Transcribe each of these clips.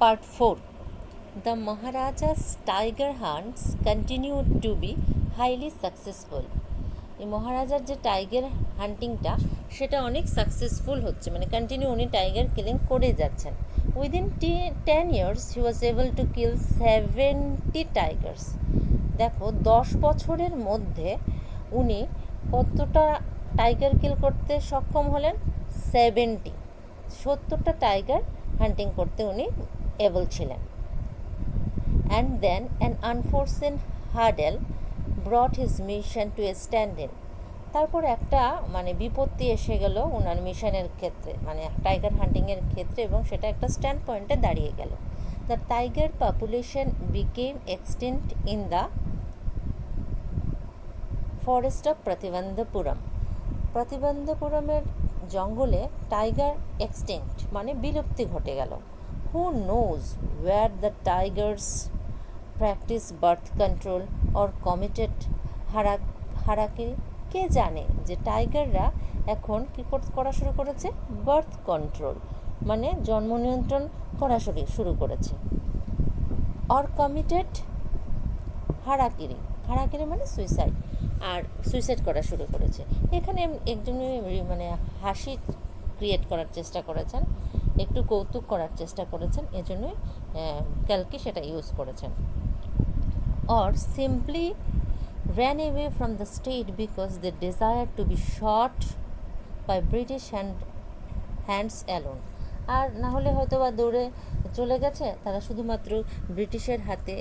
Part 4. The Maharaja's tiger hunts continued to be highly successful. এই মহারাজার যে tiger হান্টিংটা সেটা অনেক সাকসেসফুল হচ্ছে, মানে কন্টিনিউ উনি টাইগার কিলিং করে যাচ্ছেন। Within 10 years he was able to kill 70 Tigers. দেখো 10 বছরের মধ্যে উনি কতটা টাইগার কিল করতে সক্ষম হলেন? 70টা টাইগার হান্টিং করতে উনি এবল ছিলেন। And then an unforeseen hurdle brought his mission to a standstill. তারপর একটা মানে বিপত্তি এসে গেল ওনার মিশনের ক্ষেত্রে, মানে টাইগার হান্টিংয়ের ক্ষেত্রে, এবং সেটা একটা স্ট্যান্ড পয়েন্টে দাঁড়িয়ে গেল। The tiger population became extinct in the forest of Pratibandhapuram. প্রতিবন্ধপুরমের জঙ্গলে টাইগার এক্সটিংক্ট মানে বিলুপ্তি ঘটে গেল। Who knows where the tigers practice birth control or committed harakiri? কে জানে যে টাইগাররা এখন কী করা শুরু করেছে? বার্থ কন্ট্রোল মানে জন্ম নিয়ন্ত্রণ করা শুরু করেছে। অর কমিটেড হারাকিরি, হারাকিরি মানে সুইসাইড, আর সুইসাইড করা শুরু করেছে। এখানে একজনই মানে হাসি ক্রিয়েট করার চেষ্টা করেছেন, একটু কৌতুক করার চেষ্টা করেছেন, এজন্যই ক্যালকি সেটা ইউজ করেছেন। Or simply ran away from the state because they desired to be shot by British hands alone. আর না হলে হয়তো বা দৌড়ে চলে গেছে, তারা শুধুমাত্র ব্রিটিশের হাতে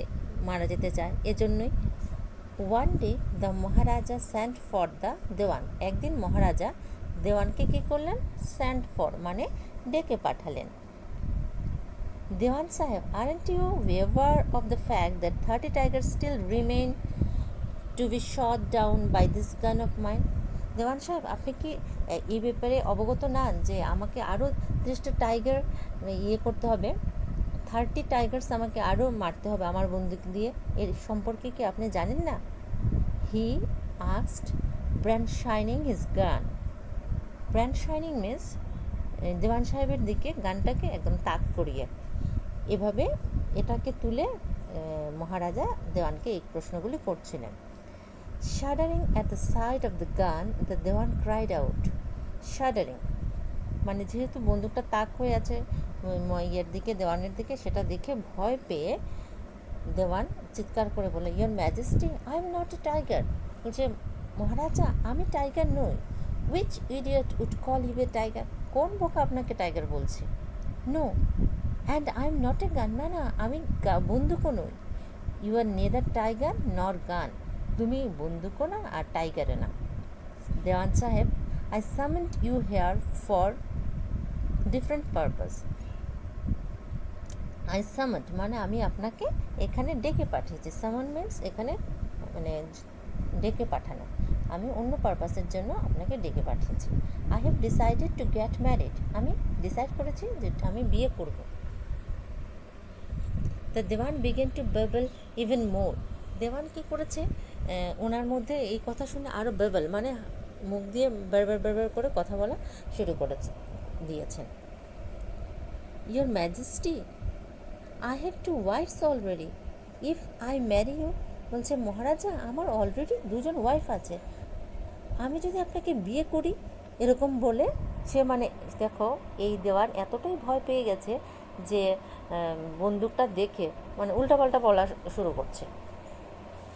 মারা যেতে চায়, এজন্যই। One day the Maharaja sent for the Dewan. একদিন মহারাজা দেওয়ানকে কী করলেন? স্যান্ড ফর মানে ডেকে পাঠালেন। দেওয়ান সাহেব, aren't you aware of the fact that 30 tigers still remain to be shot down by this gun of mine? দেওয়ান সাহেব, আপনি কি এই ব্যাপারে অবগত না যে আমাকে আরও 30টা টাইগার করতে হবে, 30 টাইগার্স আমাকে আরও মারতে হবে আমার বন্দুক দিয়ে? এর সম্পর্কে কি আপনি জানেন না? হি আস্কড, ব্র্যান্ডশাইনিং হিজ গান। ব্র্যান্ডশাইনিং মিন্স দেওয়ান সাহেবের দিকে গানটাকে একদম তাক করিয়ে, এভাবে এটাকে তুলে মহারাজা দেওয়ানকে এই প্রশ্নগুলি করছিলেন। Shuddering at the side of the gun the Dewan cried out. Shuddering মানে যেহেতু বন্দুকটা তাক হয়ে আছে ইয়ের দিকে, দেওয়ানের দিকে, সেটা দেখে ভয় পেয়ে দেওয়ান চিৎকার করে বলে, your majesty, I am not a tiger. বলছে, মহারাজা আমি টাইগার নই। Which idiot would call you a tiger? কোন বোকা আপনাকে টাইগার বলছে? No, and I am not a gun. না না, আমি বন্দুকও নই। ইউ আর নেদার টাইগার নর গান। তুমি বন্দুকও না আর টাইগারে না। দেওয়ান সাহেব, I summoned you here for different purpose. I summoned মানে আমি আপনাকে এখানে ডেকে পাঠিয়েছি। সামন মিন্স এখানে মানে ডেকে পাঠানো, আমি অন্য পারপাসের জন্য আপনাকে ডেকে পাঠিয়েছি। I have decided to get married. আমি ডিসাইড করেছি যে আমি বিয়ে করব। The Dewan began to babble even more. Dewan কী করেছে? ওনার মধ্যে এই কথা শুনে আরও বেবল মানে মুখ দিয়ে বেরবের বেরবের করে কথা বলা শুরু দিয়েছেন। Your majesty, I have 2 wives already. If I marry you, বলছে মহারাজা আমার অলরেডি 2জন ওয়াইফ আছে, আমি যদি আপনাকে বিয়ে করি, এরকম বলে সে মানে দেখো এই দেওয়ান এতটাই ভয় পেয়ে গেছে যে বন্দুকটা দেখে মানে উল্টাপাল্টা বলা শুরু করছে।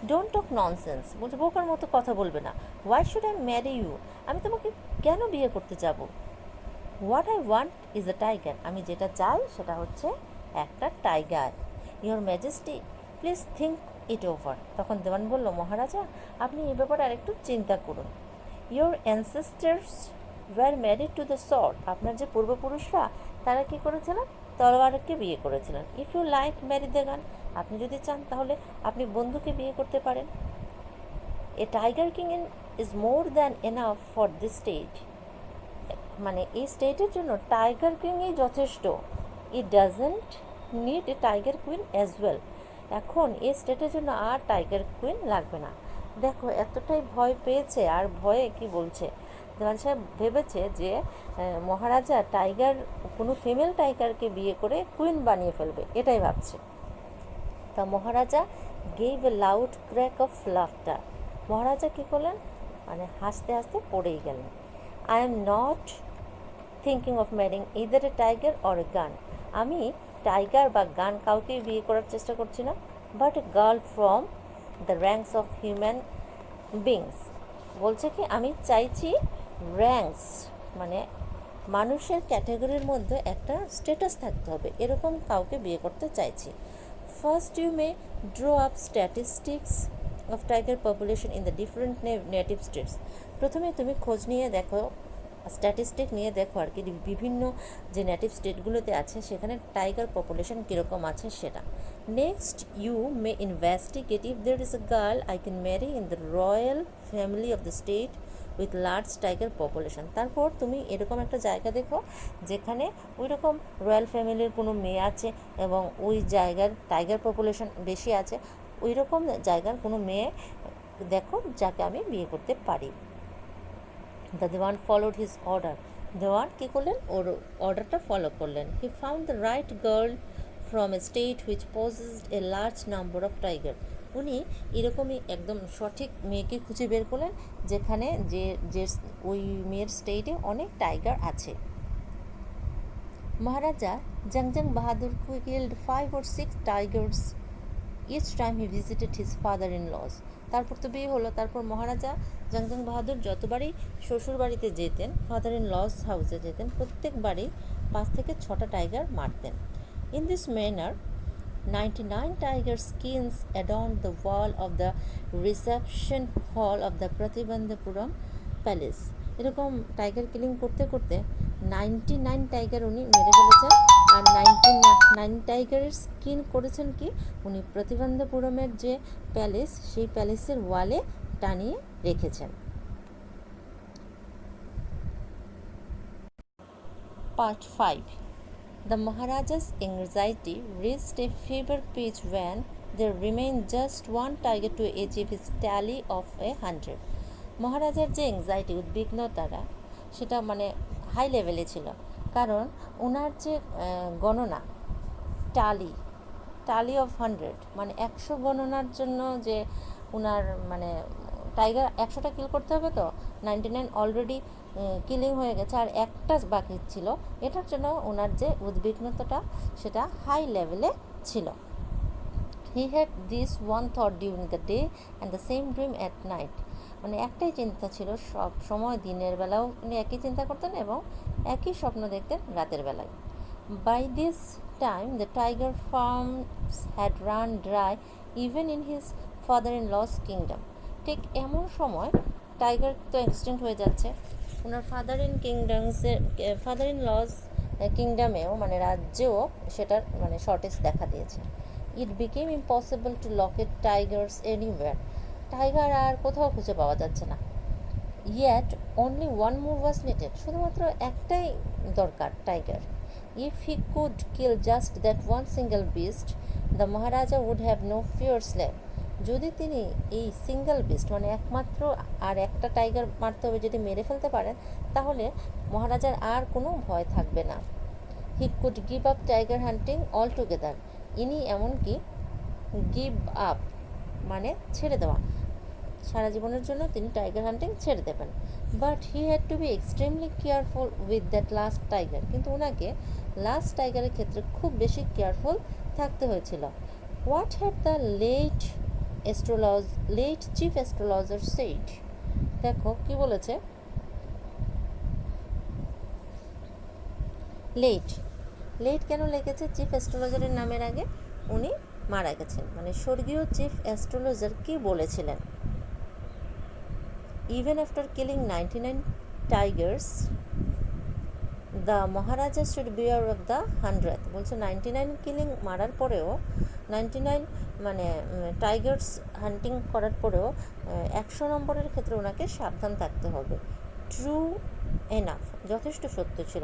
ডোন্ট টক ননসেন্স, বলছে বোকার মতো কথা বলবে না। Why should I marry you, আমি তোমাকে কেন বিয়ে করতে যাব? What I want is a tiger, আমি যেটা চাই সেটা হচ্ছে একটা tiger. Your majesty please think it over. তখন দেওয়ান বলল, মহারাজা আপনি এই ব্যাপারে আরেকটু চিন্তা করুন। Your ancestors were married to the sword. আপনার যে পূর্বপুরুষরা তারা কী করেছিলেন? তলোয়ারকে বিয়ে করেছিলেন। If you like marry the gun, আপনি যদি চান তাহলে আপনি বন্ধুকে বিয়ে করতে পারেন। A tiger king is more than enough for this state. মানে এই স্টেটের জন্য টাইগার কিংই যথেষ্ট। It doesn't need a tiger queen as well. এখন এই স্টেটের জন্য আর টাইগার কুইন লাগবে না। দেখো এতটাই ভয় পেয়েছে, আর ভয়ে কি বলছে দেওয়ান সাহেব ভেবেছে যে মহারাজা টাইগার কোনো ফিমেল টাইগারকে বিয়ে করে কুইন বানিয়ে ফেলবে, এটাই ভাবছে। তা Maharaja gave a loud crack of laughter. Maharaja কী করলেন, মানে হাসতে হাসতে পড়েই গেলেন। I am not thinking of marrying either a tiger or a gun. আমি টাইগার বা গান কাউকেই বিয়ে করার চেষ্টা করছি না, but a girl from the ranks of human beings. বলছে কি, আমি চাইছি র্যাঙ্কস মানে মানুষের ক্যাটাগরির মধ্যে একটা স্ট্যাটাস থাকতে হবে, এরকম কাউকে বিয়ে করতে চাইছি। First you may draw up statistics of tiger population in the different native states. প্রথমে তুমি খোঁজ নিয়ে দেখো, স্ট্যাটিস্টিক নিয়ে দেখো আর কি, বিভিন্ন যে নেটিভ স্টেটগুলোতে আছে সেখানে টাইগার পপুলেশন কীরকম আছে সেটা। Next you may investigate if there is a girl I can marry in the royal family of the state with large tiger population. তারপর তুমি এরকম একটা জায়গা দেখো যেখানে ওই রকম রয়্যাল ফ্যামিলির কোনো মেয়ে আছে এবং ওই জায়গার টাইগার পপুলেশন বেশি আছে, ওই রকম জায়গার কোনো মেয়ে দেখো যাকে আমি বিয়ে করতে পারি। The Dewan followed his order. Dewan কী করলেন, ওর অর্ডারটা ফলো করলেন। He found the right girl from a state which possessed a large number of tiger. উনি এরকমই একদম সঠিক মেয়েকে খুঁজে বের করলেন যেখানে যে ওই মেয়ের স্টেটে অনেক টাইগার আছে। মহারাজা জংজং বাহাদুর killed 5 or 6 tigers each time he visited his father-in-laws. তারপর তো বিয়ে হলো, তারপর মহারাজা জংজং বাহাদুর যতবারই শ্বশুর বাড়িতে যেতেন, ফাদার ইন লস হাউসে যেতেন, প্রত্যেকবারই 5 থেকে 6টা টাইগার মারতেন। In this manner 99 tiger skins adorned the wall of the reception hall of the Pratibandhapuram palace. এরকম টাইগার কিলিং করতে করতে 99 টাইগার উনি মেরে ফেলেছেন। আর 99 টাইগারের স্কিন করেছেন কি, উনি প্রতিবন্ধপুরমের যে প্যালেস সেই প্যালেসের ওয়ালে টানিয়ে রেখেছেন। Part 5। The Maharaja's anxiety reached a fever pitch when there remained just one tiger to achieve his tally of 100. মহারাজার যে অ্যাংজাইটি, উদ্বিগ্নতাটা, সেটা মানে হাই লেভেলে ছিল, কারণ ওনার যে গণনা টালি অফ 100 মানে 100 গণনার জন্য যে ওনার মানে টাইগার 100টা কিল করতে হবে, তো 99 অলরেডি কিলিং হয়ে গেছে আর একটা বাকি ছিল, এটার জন্য ওনার যে উদ্বিগ্নতাটা সেটা হাই লেভেলে ছিল। He had this one thought during the day and the same dream at night. মানে একটাই চিন্তা ছিল সব সময়, দিনের বেলাও উনি একই চিন্তা করতেন এবং একই স্বপ্ন দেখতেন রাতের বেলায়। By this time the tiger farms had run dry even in his father in law's kingdom. ঠিক এমন সময় টাইগার তো এক্সটেন্ট হয়ে যাচ্ছে, ওনার ফাদার ইন লস কিংডমেও মানে রাজ্যেও সেটার মানে শর্টেজ দেখা দিয়েছে। It became impossible to locate tigers anywhere. Tiger আর কোথাও খুঁজে পাওয়া যাচ্ছে না। Yet only one move was needed. শুধুমাত্র একটাই দরকার tiger. If he could kill just that one single beast the Maharaja would have no fears left. যদি তিনি এই সিঙ্গেল বিস্ট মানে একমাত্র আর একটা টাইগার মারতে হবে, যদি মেরে ফেলতে পারেন তাহলে মহারাজার আর কোনো ভয় থাকবে না। He could give up tiger hunting all together. ইনি এমনকি গিভ আপ মানে ছেড়ে দেওয়া, সারা জীবনের জন্য তিনি টাইগার হান্টিং ছেড়ে দেবেন। But he had to B extremely careful with that last tiger. কিন্তু ওনাকে লাস্ট টাইগারের ক্ষেত্রে খুব বেশি কেয়ারফুল থাকতে হয়েছিল। What had the late chief astrologer said. দেখো কি বলেছে, লেট কেন লেগেছে চিফ অ্যাস্ট্রোলজারের নামের আগে, উনি মারা গেছেন। মানে স্বর্গীয় চিফ অ্যাস্ট্রোলজার কি বলেছিলেন, even after killing 99 Tigers the Maharaja should beer of the 100th। বলছে 99 কিলিং মারার পরেও 99 মানে টাইগার্স হান্টিং করার পরেও 100 নম্বরের ক্ষেত্রে ওনাকে সাবধান থাকতে হবে। ট্রু এনাফ, যথেষ্ট সত্য ছিল।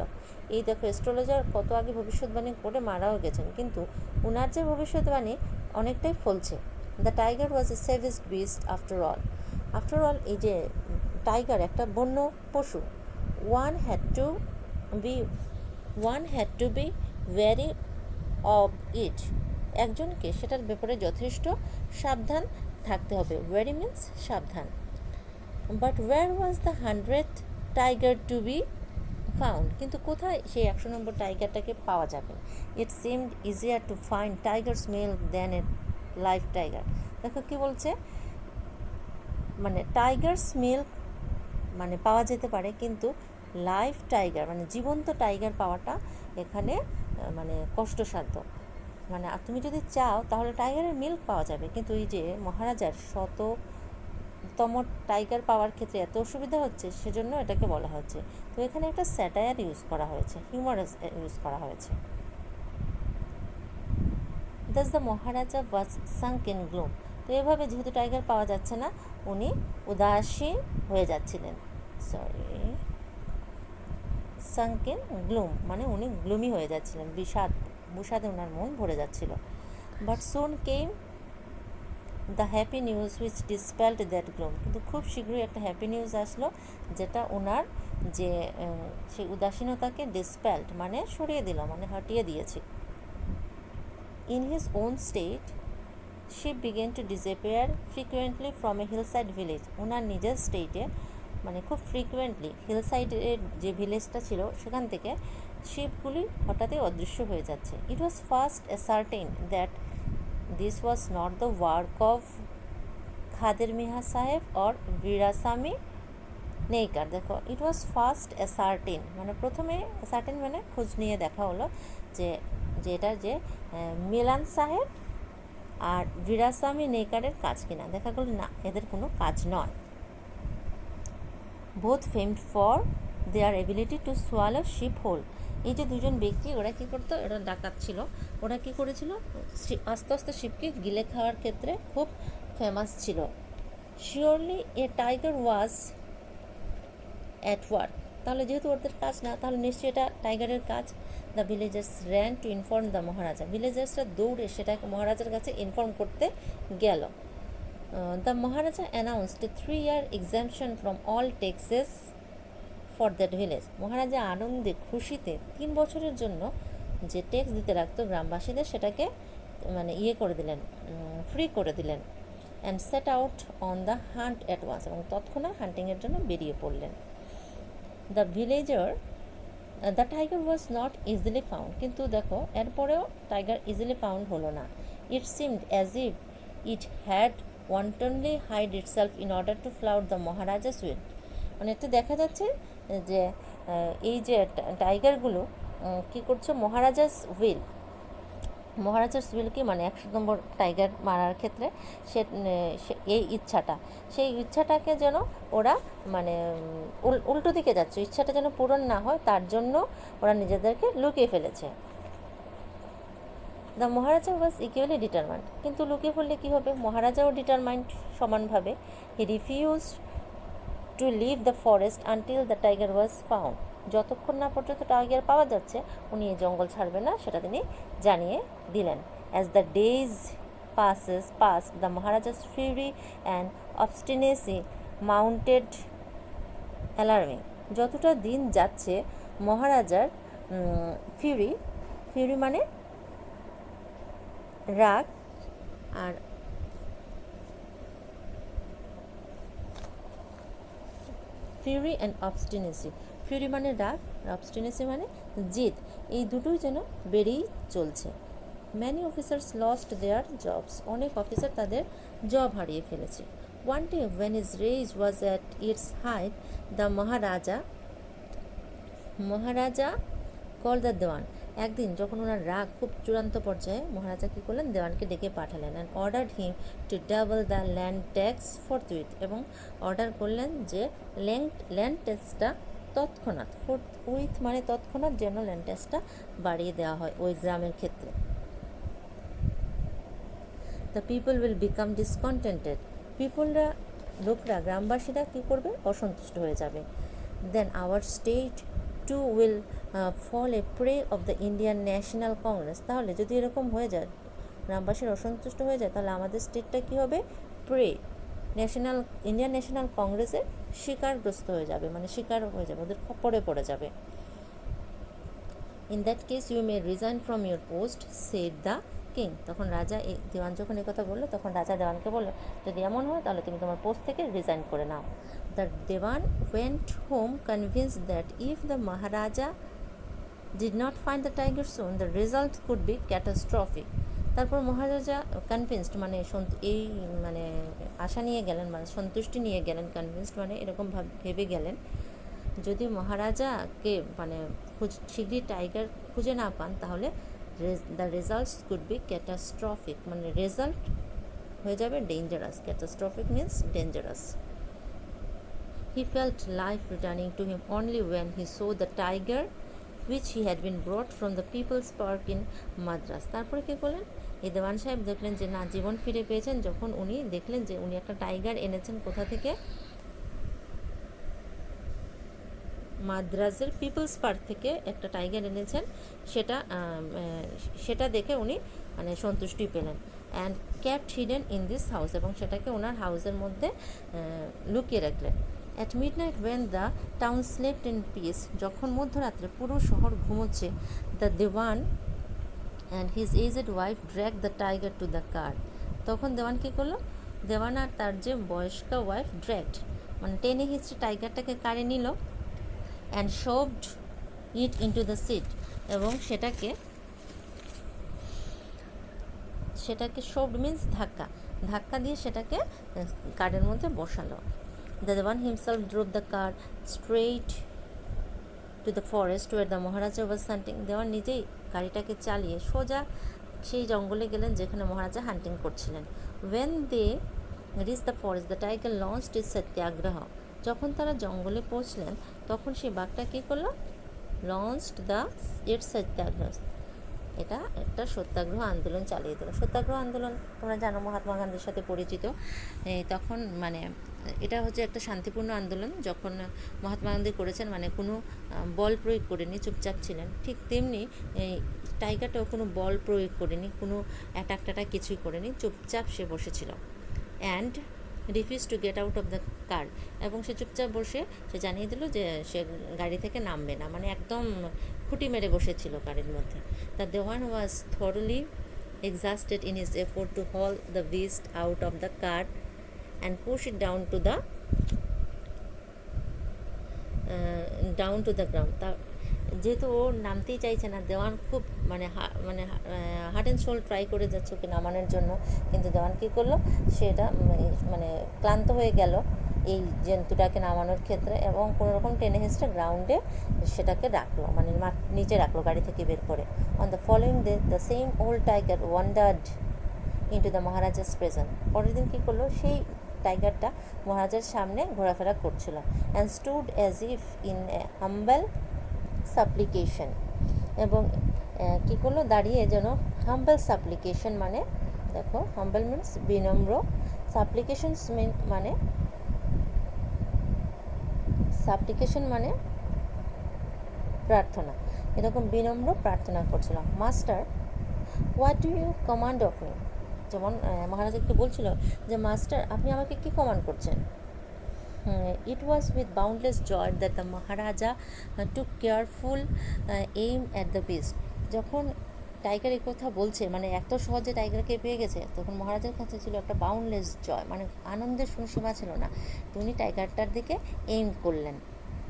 এই দেখো অ্যাস্ট্রোলজার কত আগে ভবিষ্যৎবাণী করে মারাও গেছেন, কিন্তু ওনার যে ভবিষ্যৎবাণী অনেকটাই ফলছে। The tiger was a savage beast after all. এই যে টাইগার একটা বন্য পশু, one had to be wary of it, একজনকে সেটার ব্যাপারে যথেষ্ট সাবধান থাকতে হবে। ওয়ারি মিন্স সাবধান। But where was the 100th tiger to be found, কিন্তু কোথায় সেই 100 নম্বর টাইগারটাকে পাওয়া যাবে? It seemed easier to find tiger's milk than a live tiger. দেখো কি বলছে, মানে টাইগার্স মেল মানে পাওয়া যেতে পারে, কিন্তু লাইভ টাইগার মানে জীবন্ত টাইগার পাওয়াটা এখানে মানে কষ্টসাধ্য। মানে তুমি যদি চাও তাহলে টাইগারের মিল্ক পাওয়া যাবে, কিন্তু এই যে মহারাজার শততম টাইগার পাওয়ার ক্ষেত্রে এত অসুবিধা হচ্ছে, সেজন্য এটাকে বলা হচ্ছে। তো এখানে একটা স্যাটায়ার ইউজ করা হয়েছে, হিউমারাস ইউজ করা হয়েছে। Das the Maharaja was sunk in gloom, তো এভাবে যেহেতু টাইগার পাওয়া যাচ্ছে না, উনি উদাসীন হয়ে যাচ্ছিলেন। সাঙ্ক ইন গ্লুম মানে উনি গ্লুমি হয়ে যাচ্ছিলেন, বিষাদে ওনার মন ভরে যাচ্ছিল। But soon came the happy news which dispelled that gloom, কিন্তু খুব শীঘ্রই একটা হ্যাপি নিউজ আসলো, যেটা ওনার যে সেই উদাসীনতাকে ডিসপেলড মানে সরিয়ে দিল, মানে হটিয়ে দিয়েছে। In his own state sheep began to disappear frequently from a hillside village, ওনার নিজের স্টেটে মানে খুব ফ্রিকুয়েন্টলি হিলসাইডের যে ভিলেজটা ছিল সেখান থেকে শিপগুলি হঠাৎই অদৃশ্য হয়ে যাচ্ছে। It was first ascertained that this was not the work of Khader Mian সাহেব অর বীরাস্বামী নেইকার। দেখো, ইট ওয়াজ ফার্স্ট অ্যাসার্টেইন মানে প্রথমে অ্যাসার্টেইন মানে খোঁজ নিয়ে দেখা হলো যে এটা যে মিলান সাহেব আর বীরাস্বামী নেইকারের কাজ কিনা। দেখা গেল না, এদের কোনো কাজ নয়। Both famed for their ability to swallow sheep whole, এই যে দুজন ব্যক্তি, ওরা কী করতো, এরা ডাকাত ছিল, ওরা কী করেছিল, আস্তে আস্তে শিপকে গিলে খাওয়ার ক্ষেত্রে খুব ফেমাস ছিল। Surely a tiger was at work, তাহলে যেহেতু ওদের কাজ না, তাহলে নিশ্চয়ই এটা টাইগারের কাজ। The villagers ran to inform the Maharaja, ভিলেজার্সরা দৌড়ে সেটাকে মহারাজার কাছে ইনফর্ম করতে গেল। The Maharaja announced 3-year exemption from all taxes for that village, Maharaja আনন্দে খুশিতে 3 বছরের জন্য যে ট্যাক্স দিতে রাখতো গ্রামবাসীদের, সেটাকে মানে করে দিলেন, ফ্রি করে দিলেন। And set out on the hunt at once, এবং তৎক্ষণাৎ হান্টিংয়ের জন্য বেরিয়ে পড়লেন। The tiger was not easily found, কিন্তু দেখো এরপরেও টাইগার ইজিলি ফাউন্ড হলো না। It seemed as if it had wantonly hide itself in order to flout the Maharaja's will, মানে একটু দেখা যাচ্ছে যে এই যে টাইগারগুলো কী করছে, মহারাজাস উইল কি মানে 100 নম্বর টাইগার মারার ক্ষেত্রে এই সেই ইচ্ছাটাকে যেন ওরা মানে উল্টো দিকে যাচ্ছে, ইচ্ছাটা যেন পূরণ না হয়, তার জন্য ওরা নিজেদেরকে লুকিয়ে ফেলেছে। The Maharaja was equally determined, কিন্তু লুকিয়ে ফেললে কী হবে, মহারাজাও ডিটারমাইন্ড সমানভাবে। He refuse to leave the forest until the tiger was found, যতক্ষণ না পর্যন্ত টাইগার পাওয়া যাচ্ছে উনি এই জঙ্গল ছাড়বে না, সেটা তিনি জানিয়ে দিলেন। As the days pass the Maharaja's fury and obstinacy mounted alarming, যতটা দিন যাচ্ছে মহারাজার ফিউরি মানে রাগ, আর ফিউরি অ্যান্ড অবস্টিনেসি, ফিউরি মানে রাগ, অবস্টিনেসি মানে জিদ, এই দুটোই যেন বেড়েই চলছে। Many officers lost their jobs, অনেক অফিসার তাদের জব হারিয়ে ফেলেছে। One day when his rage was at its height the Maharaja call the Dewan, একদিন যখন ওনার রাগ খুব চূড়ান্ত পর্যায়ে, মহারাজা কী করলেন, দেওয়ানকে ডেকে পাঠালেন। And ordered him to double the land tax forthwith, এবং অর্ডার করলেন যে ল্যান্ড ট্যাক্সটা তৎক্ষণাৎ, ফোর্থউইথ মানে তৎক্ষণাৎ যেন ল্যান্ড ট্যাক্সটা বাড়িয়ে দেওয়া হয় ওই গ্রামের ক্ষেত্রে। The people will become discontented, লোকরা গ্রামবাসীরা কী করবে, অসন্তুষ্ট হয়ে যাবে। Then our state too will fall a prey of the Indian National Congress, তাহলে যদি এরকম হয়ে যায়, গ্রামবাসীর অসন্তুষ্ট হয়ে যায়, তাহলে আমাদের স্টেটটা কী হবে, ইন্ডিয়ান ন্যাশনাল কংগ্রেসের শিকারগ্রস্ত হয়ে যাবে, মানে শিকার হয়ে যাবে, ওদের খপ্পরে পড়ে যাবে। In that case you may resign from your post said the king. তখন রাজা, দেওয়ান যখন কথা বললো তখন রাজা দেওয়ানকে বললো, যদি এমন হয় তাহলে তুমি তোমার পোস্ট থেকে রিজাইন করে নাও। The Dewan went home convinced that if the Maharaja did not find the tiger soon, the result could be catastrophic. তারপর মহারাজা কনভিন্সড মানে এই মানে আশা নিয়ে গেলেন, মানে সন্তুষ্টি নিয়ে গেলেন, কনভিন্সড মানে এরকম ভেবে গেলেন, যদি মহারাজাকে মানে শীঘ্রই টাইগার খুঁজে না পান তাহলে the results could be catastrophic, মানে রেজাল্ট হয়ে যাবে dangerous. Catastrophic means dangerous. He felt life returning to him only when he saw the tiger which he had been brought from the People's Park in Madras. তারপরে কী করলেন, এই দেওয়ান সাহেব দেখলেন যে না, জীবন ফিরে পেয়েছেন যখন উনি দেখলেন যে উনি একটা টাইগার এনেছেন কোথা থেকে, মাদ্রাজের পিপলস পার্ক থেকে একটা টাইগার এনেছেন, সেটা দেখে উনি মানে সন্তুষ্টি পেলেন। And kept hidden in this house, এবং সেটাকে ওনার হাউসের মধ্যে লুকিয়ে রাখলেন। At midnight when the town slept in peace, যখন মধ্যরাত্রে পুরো শহর ঘুমোচ্ছে, the Dewan and his aged wife drag the tiger to the car. তখন দেওয়ান কী করলো, দেওয়ান আর তার যে বয়স্কা ওয়াইফ ড্র্যাগড মানে টেনে হিচড়ে টাইগারটাকে কারে নিল, and shoved it into the seat, এবং সেটাকে শোভড মিন্স ধাক্কা দিয়ে সেটাকে কারের মধ্যে বসালো। The Dewan himself drove the car straight to the forest where the Maharaja was hunting. দেওয়ান নিজেই গাড়িটাকে চালিয়ে সোজা সেই জঙ্গলে গেলেন যেখানে মহারাজা হান্টিং করছিলেন। When they reached the forest, the tiger launched its satyagraha. যখন তারা জঙ্গলে পৌঁছলেন তখন সেই বাঘটা কী করলো, লঞ্চড ইটস সত্যাগ্রহ, এটা একটা সত্যাগ্রহ আন্দোলন চালিয়ে দিল। সত্যাগ্রহ আন্দোলন তোমরা জানো, মহাত্মা গান্ধীর সাথে পরিচিত। তখন মানে এটা হচ্ছে একটা শান্তিপূর্ণ আন্দোলন যখন মহাত্মা গান্ধী করেছেন, মানে কোনো বল প্রয়োগ করেনি, চুপচাপ ছিলেন। ঠিক তেমনি এই টাইগারটাও কোনো বল প্রয়োগ করেনি, কোনো অ্যাটাক কিছুই করেনি, চুপচাপ সে বসেছিল। And refuse to get out of the car, এবং সে চুপচাপ বসে সে জানিয়ে দিল যে সে গাড়ি থেকে নামবে না, মানে একদম খুঁটি মেরে বসেছিল কারের মধ্যে। The Dewan was thoroughly exhausted in his effort to haul the beast out of the cart and push it down to the ground. যেহেতু ও নামতেই চাইছে না, দেওয়ান খুব মানে হার্ট অ্যান্ড সোল ট্রাই করে যাচ্ছে ওকে নামানোর জন্য, কিন্তু দেওয়ান কী করলো, সেটা মানে ক্লান্ত হয়ে গেল এই জন্তুটাকে নামানোর ক্ষেত্রে, এবং কোনোরকম টেনে হিস্টে গ্রাউন্ডে সেটাকে রাখলো, মানে নিচে রাখলো গাড়ি থেকে বের করে। On the following day the same old tiger wandered into the Maharaja's presence. পরের দিন কী করলো, সেই টাইগারটা মহারাজার সামনে ঘোরাফেরা করছিল। And stood as if in a হাম্বল সাপ্লিকেশন, এবং কী করলো, দাঁড়িয়ে যেন হাম্বল সাপ্লিকেশন, মানে দেখো হাম্বল মিন্স বিনম্র, সাপ্লিকেশনস মানে প্রার্থনা, এরকম বিনম্র প্রার্থনা করছিল। Master, what do you command of me, যেমন মহারাজাকে বলছিল যে মাস্টার আপনি আমাকে কী কমান্ড করছেন। It was with boundless joy that the Maharaja took careful aim at the beast. যখন টাইগার এই কথা বলছে, মানে এত সহজে টাইগারকে পেয়ে গেছে, তখন মহারাজার কাছে ছিল একটা বাউন্ডলেস জয়, মানে আনন্দের সীমা ছিল না। উনি টাইগারটার দিকে এইম করলেন।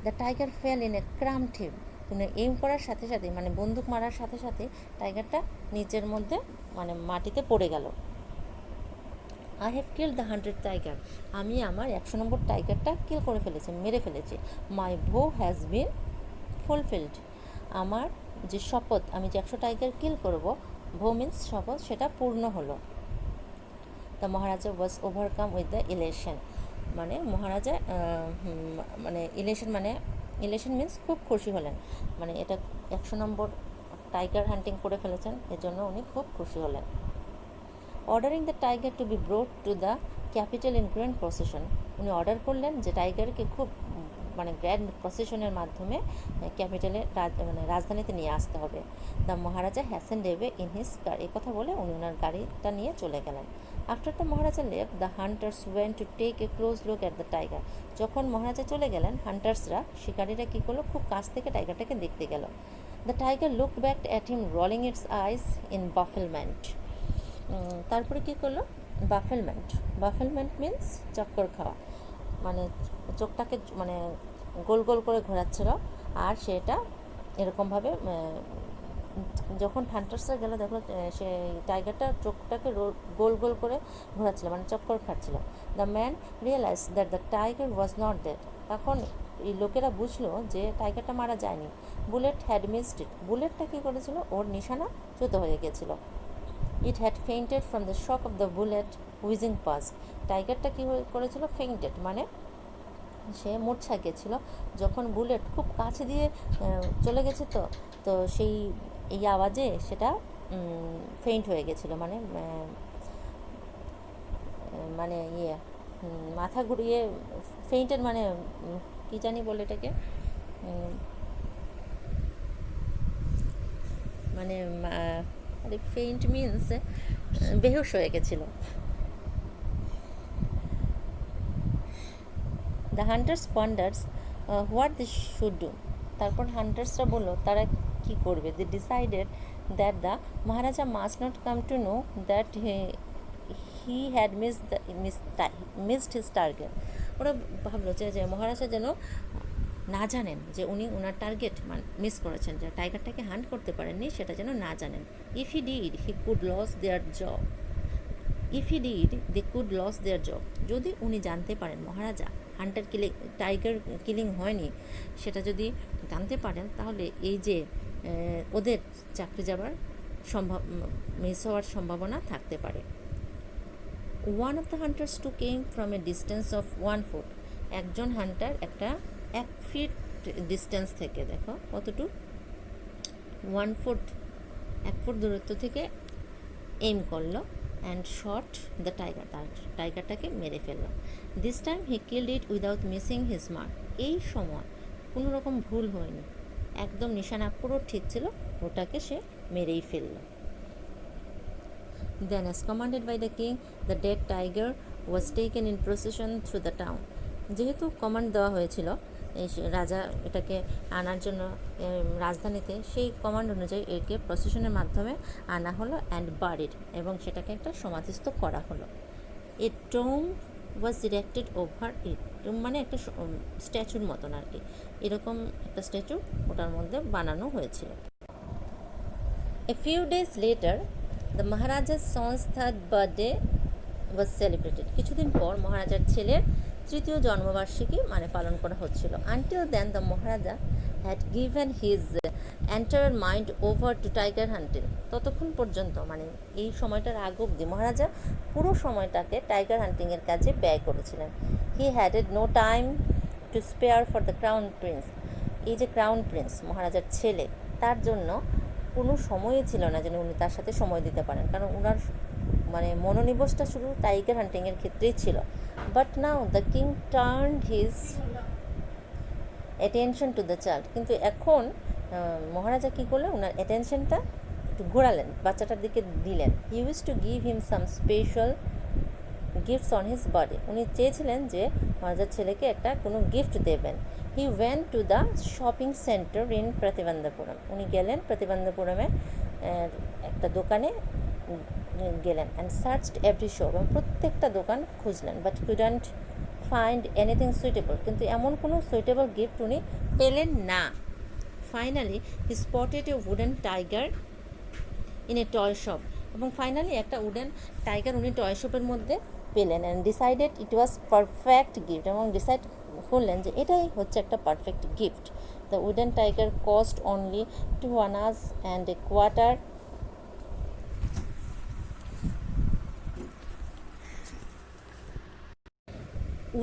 The tiger fell in a crumpled heap, উনি এইম করার সাথে সাথে মানে বন্দুক মারার সাথে সাথে টাইগারটা নিচের মধ্যে মানে মাটিতে পড়ে গেল। I have killed the 100 tiger, আমি আমার 100 নম্বর টাইগারটা কিল করে ফেলেছি, মেরে ফেলেছি। মাই ভো হ্যাজ বিন ফুলফিলড, আমার যে শপথ, আমি যে 100 টাইগার কিল করব, ভো মিন্স শপথ, সেটা পূর্ণ হলো। The Maharaja was overcome with the elation, মানে মহারাজা মানে ইলেশন মিন্স খুব খুশি হলেন, মানে এটা 100 নম্বর টাইগার হান্টিং করে ফেলেছেন, এজন্য উনি খুব খুশি হলেন। Ordering the tiger to be brought to the capital in grand procession, উনি অর্ডার করলেন যে টাইগারকে খুব মানে গ্র্যান্ড প্রসেশনের মাধ্যমে ক্যাপিটালে মানে রাজধানীতে নিয়ে আসতে হবে। The Maharaja hastened away in his car, এই কথা বলে উনি ওনার গাড়িটা নিয়ে চলে গেলেন। After the Maharaja left, the hunters went to take a close look at the tiger. যখন মহারাজা চলে গেলেন, হান্টার্সরা, শিকারীরা কী করলো, খুব কাছ থেকে টাইগারটাকে দেখতে গেল। The tiger looked back at him, rolling its eyes in bafflement. তারপরে কী করলো, বাফেলমেন্ট মিন্স চক্কর খাওয়া, মানে চোখটাকে মানে গোল গোল করে ঘোরাচ্ছিল। আর সেটা এরকমভাবে যখন হান্টার্সরা গেল, দেখলো সে টাইগারটা চোখটাকে গোল গোল করে ঘোরাচ্ছিল, মানে চক্কর খাচ্ছিল। The man realize that the tiger was not dead. তখন এই লোকেরা বুঝলো যে টাইগারটা মারা যায়নি, বুলেট হ্যাড মিসড ইট। বুলেটটা কী করেছিল, ওর নিশানা চ্যুত হয়ে গেছিলো। It had fainted from the shock of the bullet whizzing past. টাইগারটা কী করেছিল, ফেইন্টেড মানে সে মূর্ছা গেছিলো যখন বুলেট খুব কাছে দিয়ে চলে গেছে, তো সেই এই আওয়াজে সেটা ফেইন্ট হয়ে গেছিলো, মানে মানে মাথা ঘুরিয়ে ফেইন্টেড, মানে কী জানি বলে এটাকে, মানে ফেইন্ট মিন্স বেহুশ হয়ে গেছিলো। The hunters ponders what this should do. তারপর হান্টার্সরা বললো তারা কী করবে। They decided that the maharaja must not come to know that he had missed his target. ওরা ভাবলো যে মহারাজা যেন না জানেন যে উনি ওনার টার্গেট মিস করেছেন, যে টাইগারটাকে হান্ট করতে পারেননি সেটা যেন না জানেন। If he did he could lose their job. যদি উনি জানতে পারেন মহারাজা টাইগার কিলিং হয়নি, সেটা যদি জানতে পারেন, তাহলে এই যে ওদের চাকরি যাবার মিস হওয়ার সম্ভাবনা থাকতে পারে। One of the hunters two came from a distance of 1 foot। একজন হান্টার একটা 1 feet ডিস্টেন্স থেকে, দেখো কতটুকু, 1 foot, 1 ফুট দূরত্ব থেকে এইম করলো অ্যান্ড শট দ্য টাইগার। তার টাইগারটাকে মেরে ফেললো। This time he killed it without missing his mark. এই সময় কোনো রকম ভুল হয়নি, একদম নিশানা পুরো ঠিক ছিল, ওটাকে সে মেরেই ফেলল। Then, as commanded by the king, the dead tiger was taken in procession through the town. যেহেতু কমান্ড দেওয়া হয়েছিল এই রাজা এটাকে আনার জন্য রাজধানীতে, সেই কমান্ড অনুযায়ী একে প্রসেশনের মাধ্যমে আনা হলো অ্যান্ড বারিড, এবং সেটাকে একটা সমাধিস্থ করা হলো। A tomb was erected over it. Tomb মানে একটা স্ট্যাচুর মতন আর কি, এরকম একটা স্ট্যাচু ওটার মধ্যে বানানো হয়েছিল। A few days later, the Maharaja's son's 3rd birthday was celebrated. কিছুদিন পর মহারাজার ছেলের 3য় জন্মবার্ষিকী মানে পালন করা হচ্ছিল। Until then, the Maharaja had given his entire mind over to tiger hunting. ততক্ষণ পর্যন্ত মানে এই সময়টার আগ অবধি মহারাজা পুরো সময়টাকে টাইগার হান্টিংয়ের কাজে ব্যয় করেছিলেন। He had no time to spare for the crown prince. এই যে ক্রাউন প্রিন্স মহারাজার ছেলে, তার জন্য কোনো সময়ই ছিল না যেন উনি তার সাথে সময় দিতে পারেন, কারণ ওনার মানে মনোনিবেশটা শুধু টাইগার হান্টিংয়ের ক্ষেত্রেই ছিল। But now the king turned his attention to the child. কিন্তু এখন মহারাজা কী করলেন, ওনার অ্যাটেনশনটা একটু ঘোরালেন, বাচ্চাটার দিকে দিলেন। He use to give him some special gifts on his birthday. উনি চেয়েছিলেন যে মহারাজার ছেলেকে একটা কোনো গিফট দেবেন। He went to the shopping centre in Pratibandapuram. উনি গেলেন প্রতিবন্ধপুরমে একটা দোকানে গেলেন অ্যান্ড সার্চড এভরি শপ, এবং প্রত্যেকটা দোকান খুঁজলেন, but couldn't find anything suitable. কিন্তু এমন কোনো সুইটেবল গিফট উনি পেলেন না। Finally he spotted a wooden tiger in a toy shop, এবং ফাইনালি একটা উডেন টাইগার উনি টয় শপের মধ্যে পেলেন and decided it was perfect gift, এবং ডিসাইড করলেন যে এটাই হচ্ছে একটা perfect gift. The wooden tiger cost only 2 annas and a quarter.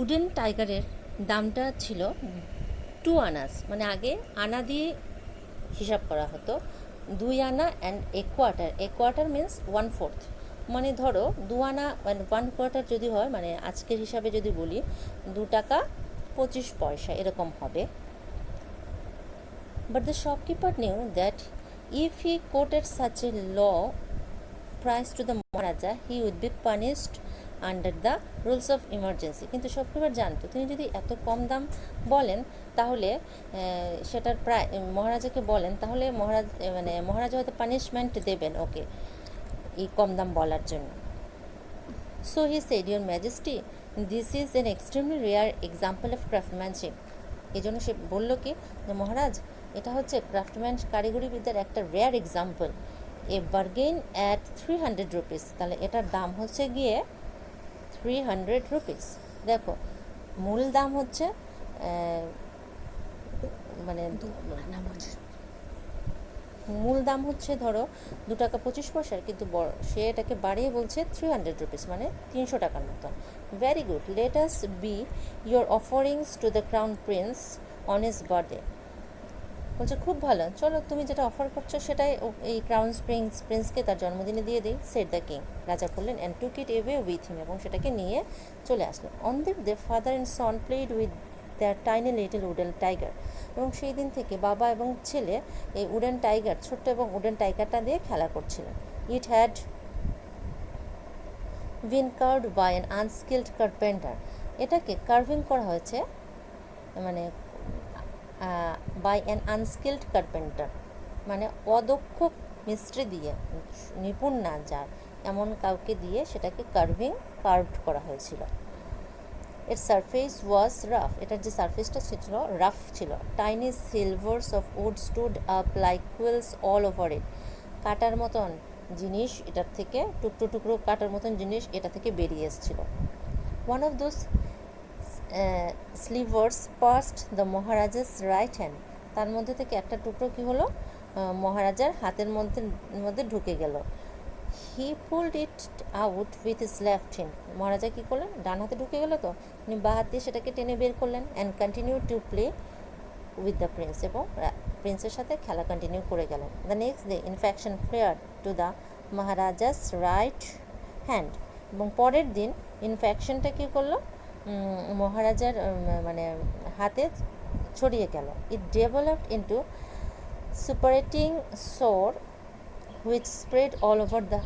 Wooden টাইগারের দামটা ছিল 2 আনাস, মানে আগে আনা দিয়ে হিসাব করা হতো, 2 আনা and a quarter. A quarter means 1/4, মানে ধরো 2 আনা 1 কোয়ার্টার যদি হয়, মানে আজকের হিসাবে যদি বলি 2 টাকা 25 পয়সা এরকম হবে। But the shopkeeper knew that if he quoted such a low price to the Maharaja, he would be punished under the rules of emergency. কিন্তু সবকিবার জানতো তিনি যদি এত কম দাম বলেন তাহলে সেটার প্রায় মহারাজাকে বলেন তাহলে মহারাজা হয়তো পানিশমেন্ট দেবেন ওকে এই কম দাম বলার জন্য। So he said, Your Majesty, this is an extremely rare example of craftsmanship. এই জন্য সে বলল কি যে মহারাজ এটা হচ্ছে ক্রাফটম্যান কারিগরি বিদ্যার একটা rare example. A bargain at 300 rupees, তাহলে এটার দাম হচ্ছে গিয়ে 300 রুপিস। দেখো মূল দাম হচ্ছে মানে মূল দাম হচ্ছে ধরো 2 টাকা 25 পয়সার, কিন্তু সে এটাকে বাড়িয়ে বলছে 300 রুপিস মানে 300 টাকার মতন। Very good, let us B your offerings to the crown Prince on his birthday. বলছে খুব ভালো, চলো তুমি যেটা অফার করছো সেটাই এই ক্রাউন প্রিন্সকে তার জন্মদিনে দিয়ে দিই, সেড দ্য কিং। রাজা বললেন and took it away with him, এবং সেটাকে নিয়ে চলে আসলেন। On the father and Son played with the tiny little wooden tiger, এবং সেই দিন থেকে বাবা এবং ছেলে এই উডেন টাইগার ছোট্ট এবং উডেন টাইগারটা দিয়ে খেলা করছিলেন। It had been carved by an unskilled carpenter, এটাকে কার্ভিং করা হয়েছে মানে বাই অ্যান আনস্কিল্ড কার্পেন্টার মানে অদক্ষ মিস্ত্রি দিয়ে, নিপুণ না যার এমন কাউকে দিয়ে সেটাকে কার্ভড করা হয়েছিল। এর সারফেস ওয়াজ রাফ, এটার যে সারফেসটা ছিল রাফ ছিল। Tiny slivers of wood stood up like quills all over it, কাটার মতন জিনিস এটার থেকে টুকরো টুকরো কাটার মতন জিনিস এটা থেকে বেরিয়ে এসেছিল। One of those slivers past the maharaja's right hand, তার মধ্যে থেকে একটা টুকরো কি হলো মহারাজার হাতের মধ্যে ঢুকে গেল। He pulled it out with his left hand, maharaja কী করলেন ডান হাতে ঢুকে গেল তো উনি বাঁ হাত দিয়ে সেটাকে টেনে বের করলেন। And continue to play with the prince, এবং প্রিন্সের সাথে খেলা কন্টিনিউ করে গেলেন। The next day infection flare to the maharaja's right hand, এবং পরের দিন ইনফেকশনটা কী করলো মহারাজার মানে হাতে ছড়িয়ে গেল। It developed into suppurating sore which spread all over the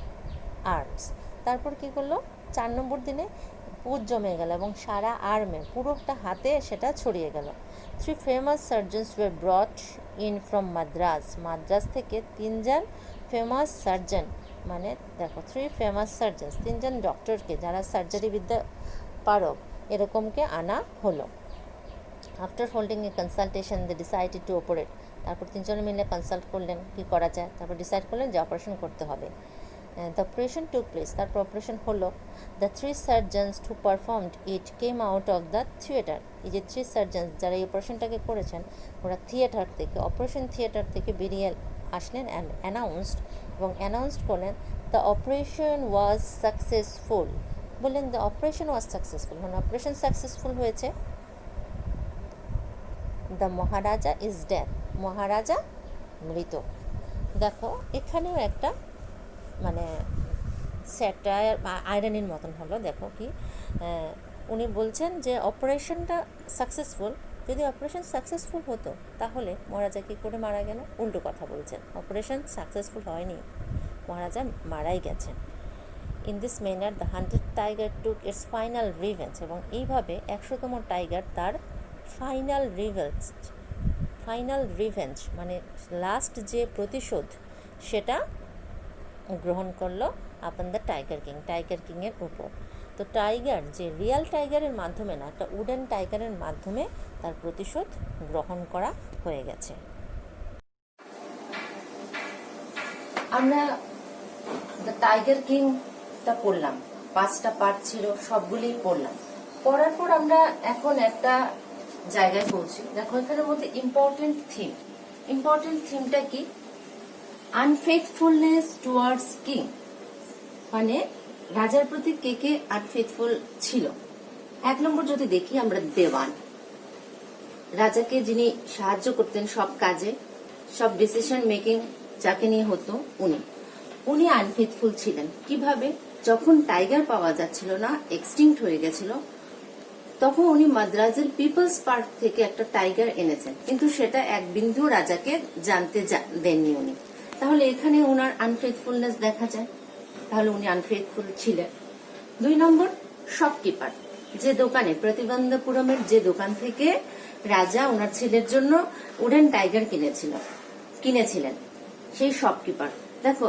arms, তারপর কী করলো 4 নম্বর দিনে পুজ জমে গেল এবং সারা আর্মে পুরোটা হাতে সেটা ছড়িয়ে গেল। 3 famous surgeons were brought in from Madras থেকে 3 জন ফেমাস সার্জন মানে দেখো 3 ফেমাস সার্জনস 3 জন ডক্টরকে যারা সার্জারি বিদ্যা পারক এরকমকে আনা হলো। After holding a consultation they decided to operate, তারপর 3 জনে মিলে কনসাল্ট করলেন কী করা যায়, তারপর ডিসাইড করলেন যে অপারেশন করতে হবে। দ্য অপারেশন টুক প্লেস, তারপর অপারেশন হলো। The 3 surgeons who performed it came out of the theatre, এই যে 3 সার্জনস যারা এই অপারেশনটাকে করেছেন ওরা থিয়েটার থেকে অপারেশন থিয়েটার থেকে বেরিয়ে আসলেন অ্যান্ড অ্যানাউন্সড করলেন দ্য অপারেশন ওয়াজ সাকসেসফুল, বললেন দ্য অপারেশন ওয়াজ সাকসেসফুল, মানে অপারেশন সাকসেসফুল হয়েছে। দ্য মহারাজা ইজ ডেড, মহারাজা মৃত। দেখো এখানেও একটা মানে স্যাটায়ার আয়রনির মতন হলো। দেখো কি উনি বলছেন যে অপারেশনটা সাকসেসফুল, যদি অপারেশন সাকসেসফুল হতো তাহলে মহারাজা কী করে মারা গেল, উল্টো কথা বলছেন, অপারেশন সাকসেসফুল হয়নি, মহারাজা মারাই গেছেন। In this manner the 100th tiger took it's final revenge, এবং এইভাবে 100তম টাইগার তার ফাইনাল রিভেঞ্জ মানে লাস্ট যে প্রতিশোধ সেটা গ্রহণ করলো আপন দ্য টাইগার কিংয়ের উপর। তো টাইগার যে রিয়াল টাইগারের মাধ্যমে না, একটা উডেন টাইগারের মাধ্যমে তার প্রতিশোধ গ্রহণ করা হয়ে গেছে। আমরা দ্য টাইগার কিংটা পড়লাম, 5টা পার্ট ছিল, সবগুলিই পড়লাম। পড়ার পর আমরা এখন একটা জায়গায় পৌঁছি। দেখো এখানের মধ্যে ইম্পর্টেন্ট থিমটা কি, আনফেথফুলনেস টুয়ার্ডস কিং, মানে রাজার প্রতি কে কে আনফেথফুল ছিল। 1 নম্বর যদি দেখি আমরা দেওয়ান, রাজাকে যিনি সাহায্য করতেন সব কাজে, সব ডিসিশন মেকিং যাকে নিয়ে হতো উনি আনফেথফুল ছিলেন। কিভাবে, যখন টাইগার পাওয়া যাচ্ছিল না, এক্সটিংক্ট হয়ে গেছিল, তখন উনি মাদ্রাজের পিপলস পার্ক থেকে একটা টাইগার এনেছেন, কিন্তু সেটা এক বিন্দু রাজাকে জানতে দেননি উনি। তাহলে এখানে ওনার আনফেথফুলনেস দেখা যায়। তাহলে উনি আনফেথফুল ছিলেন। 2 নম্বর, শপকিপার, যে দোকানে প্রতিবন্ধপুরমের যে দোকান থেকে রাজা ওনার ছেলের জন্য উডেন টাইগার কিনেছিলেন সেই শপকিপার। দেখো,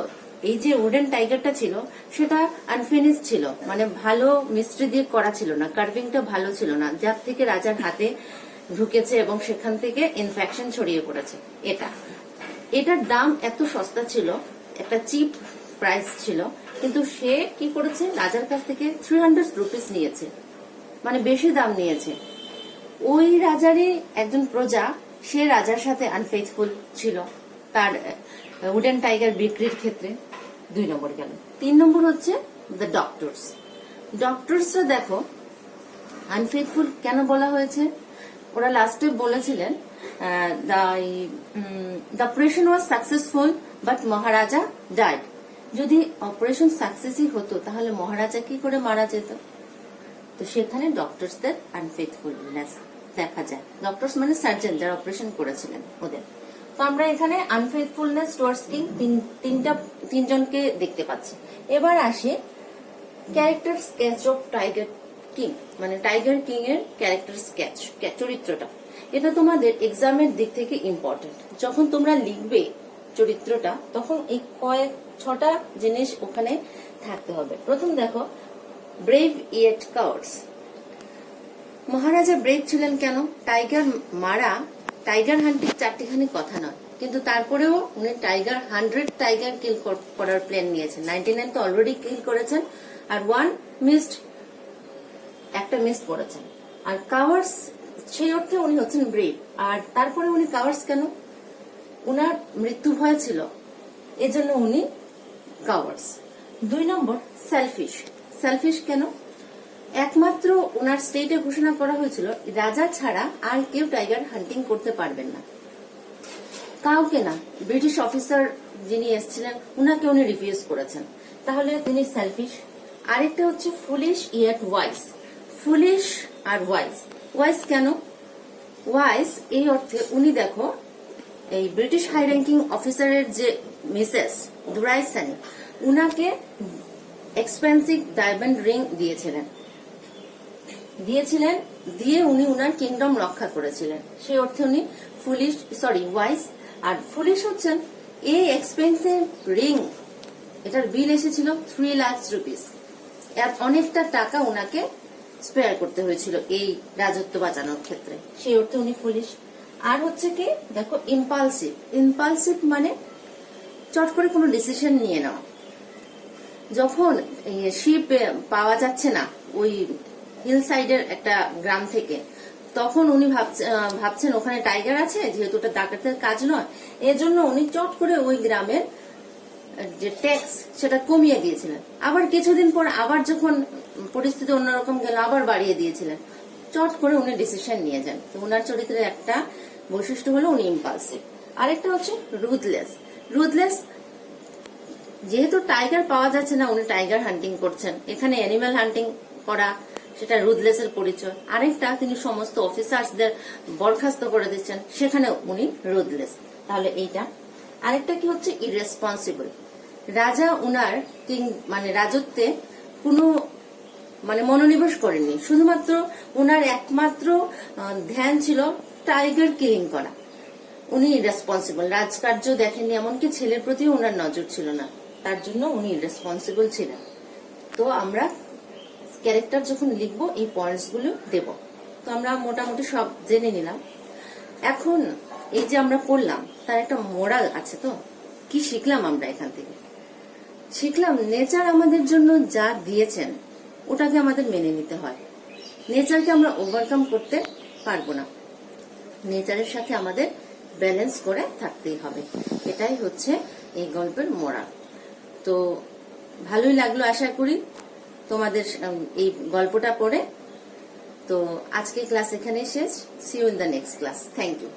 এই যে উডেন টাইগারটা ছিল সেটা আনফিনিশ ছিল, মানে ভালো মিস্ত্রি দিয়ে করা ছিল না, কার্ভিংটা ভালো ছিল না, যার থেকে রাজার হাতে ঢুকেছে এবং সেখান থেকে ইনফেকশন ছড়িয়ে পড়েছে। এটার দাম এত সস্তা ছিল, একটা চিপ প্রাইস ছিল, কিন্তু সে কি করেছে, রাজার কাছ থেকে 300 রুপিস নিয়েছে, মানে বেশি দাম নিয়েছে। ওই রাজারই একজন প্রজা, সে রাজার সাথে আনফেথফুল ছিল তার উডেন টাইগার বিক্রির ক্ষেত্রে। 2 নম্বর গেল। 3 নম্বর হচ্ছে দ্য ডক্টরসরা দেখো আনফেথফুল কেন বলা হয়েছে। ওরা লাস্টে বলেছিলেন the operation was successful but Maharaja died. যদি অপারেশন সাকসেসই হতো তাহলে মহারাজা কি করে মারা যেত। তো সেখানে ডক্টরসদের আনফেথফুলনেস দেখা যায়। ডক্টরস মানে সার্জন, যারা অপারেশন করেছিলেন ওদের। তো আমরা এখানে আনফেথফুলনেস টুয়ার্ডস কিং তিনজনকে দেখতে পাচ্ছি। এবার আসি character sketch of tiger king, মানে টাইগার কিং এর ক্যারেক্টার স্কেচ, চরিত্রটা। এটা তোমাদের এক্সামের দিক থেকে ইম্পর্টেন্ট। যখন তোমরা লিখবে চরিত্রটা তখন এই 6টা জিনিস ওখানে থাকতে হবে। প্রথম দেখো, ব্রেভ ইয়েট কাউয়ার্ডস। মহারাজা ব্রেভ ছিলেন কেন? টাইগার হান্টিং 4টিখানি কথা নয়, কিন্তু তারপরেও উনি 100 টাইগার কিল করার প্ল্যান নিয়েছেন। 99 তো অলরেডি কিল করেছেন, আর একটা মিস করেছেন। আর কাওয়ার্ডস, সেই অর্থে উনি হচ্ছেন ব্রেভ। আর তারপরে উনি কাওয়ার্ডস কেন? উনার মৃত্যু ভয় ছিল, এজন্য উনি কাওয়ার্ডস। 2 নম্বর, সেলফিশ কেন? একমাত্র ওনার স্টেটে ঘোষণা করা হয়েছিল রাজা ছাড়া আর কেউ টাইগার হান্টিং করতে পারবেন না, কাউকে না। ব্রিটিশ অফিসার যিনি এসেছিলেন উনাকে উনি রিফিউজ করেছেন, তাহলে তিনি সেলফিশ। আরেকটা হচ্ছে ফুলিশ ইয়েট ওয়াইজ। ফুলিশ আর ওয়াইজ কেন? ওয়াইজ এই অর্থে উনি দেখো এই ব্রিটিশ হাই র্যাঙ্কিং অফিসারের যে মিসেস দুরাইসানি, উনাকে এক্সপেন্সিভ ডায়মন্ড রিং দিয়ে উনি উনার কিংডম রক্ষা করেছিলেন। সেই অর্থে উনি ওয়াইজ। আর ফুলিশ হচ্ছেন এই এক্সপেন্সিভ রিং, এটার বিল এসেছিল 3 লাখ রুপিস। অনেকটা টাকা উনাকে স্পেয়ার করতে হয়েছিল এই রাজত্ব বাঁচানোর ক্ষেত্রে, সেই অর্থে উনি ফুলিশ। আর হচ্ছে কি দেখো, ইম্পালসিভ মানে চট করে কোনো ডিসিশন নিয়ে নেওয়া। যখন শিপ পাওয়া যাচ্ছে না ওই হিল সাইডের একটা গ্রাম থেকে, তখন উনি ভাবছেন ওখানে টাইগার আছে, যেহেতু ওটা ডাকাতের কাজ নয়, এজন্য উনি চট করে ওই গ্রামের যে ট্যাক্স সেটা কমিয়ে দিয়েছিলেন। আবার কিছুদিন পর আবার যখন পরিস্থিতি অন্যরকম গেল আবার বাড়িয়ে দিয়েছিলেন। চট করে উনি ডিসিশন নিয়ে যান। তো উনার চরিত্রের একটা বৈশিষ্ট্য হলো উনি ইম্পালসিভ। আরেকটা হচ্ছে রুথলেস। যেহেতু টাইগার পাওয়া যাচ্ছে না, উনি টাইগার হান্টিং করছেন। এখানে অ্যানিমাল হান্টিং করা, সেটা রুথলেস এর পরিচয়। আরেকটা, তিনি সমস্ত অফিসার্সদের বরখাস্ত করে দিচ্ছেন, সেখানে উনি রুথলেস। তাহলে এইটা। আরেকটা কি হচ্ছে ইররেসপন্সিবল। রাজা উনার মানে রাজত্বে কোনো মনোনিবেশ করেননি, শুধুমাত্র উনার একমাত্র ধ্যান ছিল টাইগার কিলিং করা। উনি ইররেসপন্সিবল, রাজকার্য দেখেননি, এমনকি ছেলের প্রতিও উনার নজর ছিল না, তার জন্য উনি ইররেসপন্সিবল ছিলেন। তো আমরা ক্যারেক্টার যখন লিখবো এই পয়েন্টস গুলো দেব। তো আমরা মোটামুটি সব জেনে নিলাম। এখন এই যে আমরা পড়লাম তার একটা মোরাল আছে। তো কি শিখলাম আমরা এখান থেকে? শিখলাম নেচার আমাদের জন্য যা দিয়েছেন ওটাকে আমাদের মেনে নিতে হয়। নেচারকে আমরা ওভারকাম করতে পারবো না, নেচারের সাথে আমাদের ব্যালেন্স করে থাকতেই হবে। এটাই হচ্ছে এই গল্পের মোরাল। তো ভালোই লাগলো আশা করি তোমাদের এই গল্পটা পড়ে। তো আজকে ক্লাস এখানে শেষ। See you in the next class. Thank you.